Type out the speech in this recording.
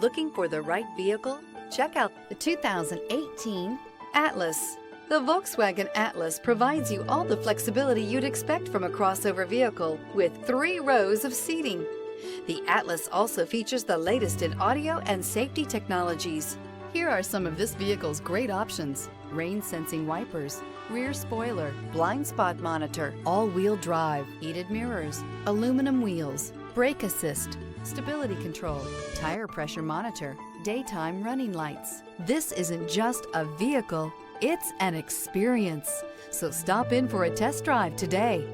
Looking for the right vehicle? Check out the 2018 Atlas. The Volkswagen Atlas provides you all the flexibility you'd expect from a crossover vehicle with 3 rows of seating. The Atlas also features the latest in audio and safety technologies. Here are some of this vehicle's great options: rain-sensing wipers, rear spoiler, blind spot monitor, all-wheel drive, heated mirrors, aluminum wheels, brake assist, stability control, tire pressure monitor, daytime running lights. This isn't just a vehicle, it's an experience. So stop in for a test drive today.